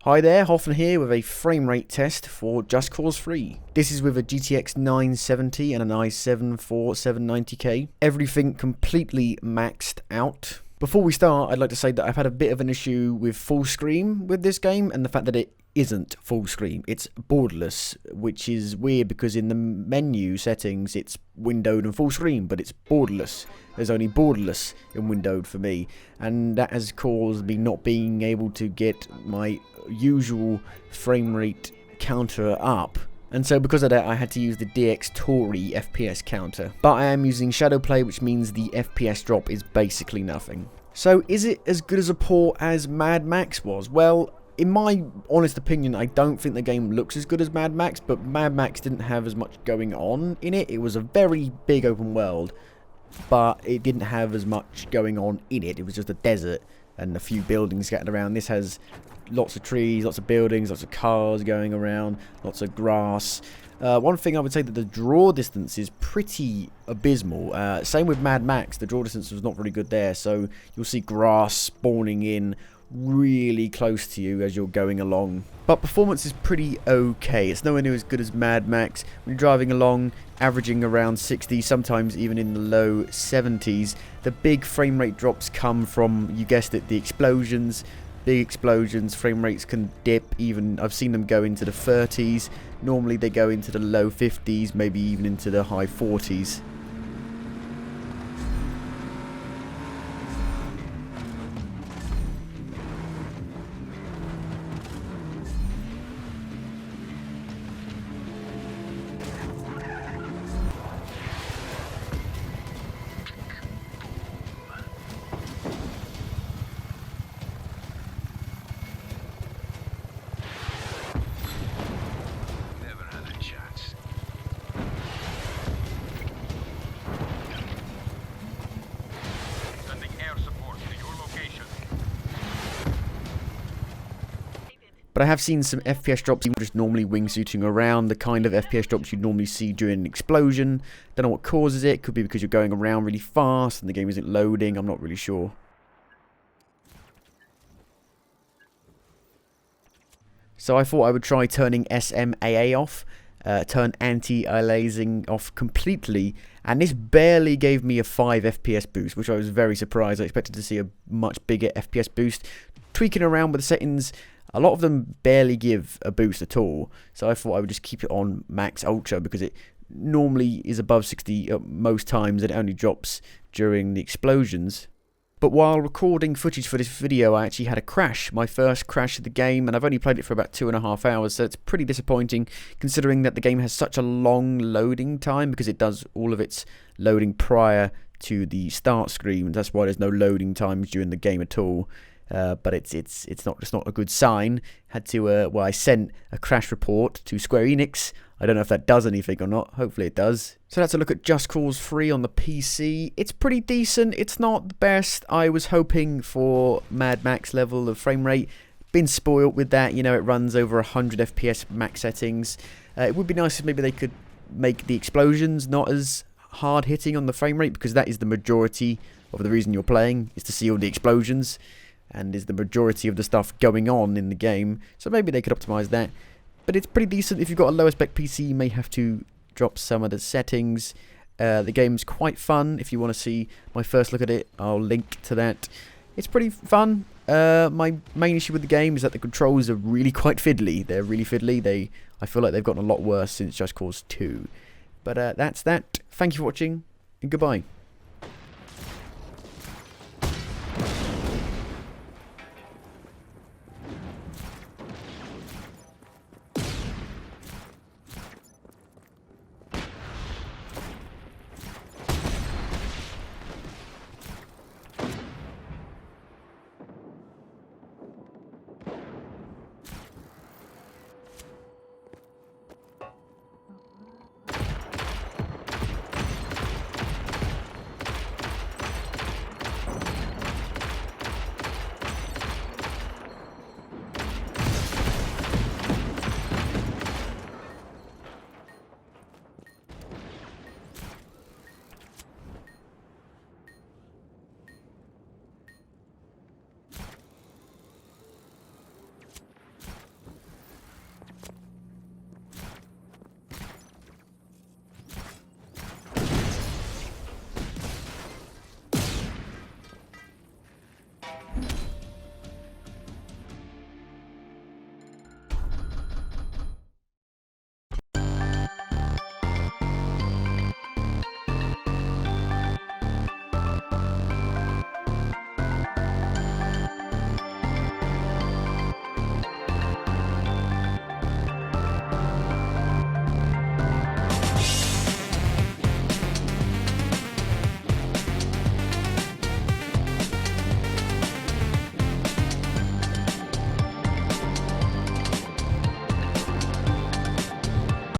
Hi there, Hoffman here with a frame rate test for Just Cause 3. This is with a GTX 970 and an i7 4790K. Everything completely maxed out. Before we start, I'd like to say that I've had a bit of an issue with full screen with this game and the fact that it isn't full screen. It's borderless, which is weird because in the menu settings it's windowed and full screen, but it's borderless. There's only borderless in windowed for me, and that has caused me not being able to get my usual frame rate counter up. And so because of that, I had to use the DX Tory FPS counter. But I am using Shadowplay, which means the FPS drop is basically nothing. So is it as good as a port as Mad Max was? Well, in my honest opinion, I don't think the game looks as good as Mad Max, but Mad Max didn't have as much going on in it. It was a very big open world, but it didn't have as much going on in it. It was just a desert and a few buildings scattered around. This has lots of trees, lots of buildings, lots of cars going around, lots of grass. One thing I would say that the draw distance is pretty abysmal. Same with Mad Max, the draw distance was not very good there, so you'll see grass spawning in really close to you as you're going along. But performance is pretty okay. It's nowhere near as good as Mad Max. When you're driving along, averaging around 60, sometimes even in the low 70s. The big frame rate drops come from, you guessed it, the explosions. Big explosions, frame rates can dip, even I've seen them go into the 30s. Normally they go into the low 50s, maybe even into the high 40s. But I have seen some FPS drops even just normally wingsuiting around, the kind of FPS drops you'd normally see during an explosion. Don't know what causes it. Could be because you're going around really fast and the game isn't loading. I'm not really sure. So I thought I would try turning SMAA off, turn anti-aliasing off completely, and this barely gave me a 5 FPS boost, which I was very surprised. I expected to see a much bigger FPS boost. Tweaking around with the settings, a lot of them barely give a boost at all, so I thought I would just keep it on Max Ultra because it normally is above 60 most times and it only drops during the explosions. But while recording footage for this video, I actually had a crash, my first crash of the game, and I've only played it for about 2.5 hours, so it's pretty disappointing considering that the game has such a long loading time because it does all of its loading prior to the start screen. That's why there's no loading times during the game at all. But it's not a good sign. Had to well, I sent a crash report to Square Enix. I don't know if that does anything or not. Hopefully it does. So that's a look at Just Cause 3 on the PC. It's pretty decent. It's not the best. I was hoping for Mad Max level of frame rate. Been spoiled with that. You know, it runs over 100 FPS max settings. It would be nice if maybe they could make the explosions not as hard hitting on the frame rate, because that is the majority of the reason you're playing, is to see all the explosions, and is the majority of the stuff going on in the game. So maybe they could optimize that. But it's pretty decent. If you've got a lower spec PC, you may have to drop some of the settings. The game's quite fun. If you want to see my first look at it, I'll link to that. It's pretty fun. My main issue with the game is that the controls are really quite fiddly. They're really fiddly. I feel like they've gotten a lot worse since Just Cause 2. But that's that. Thank you for watching, and goodbye.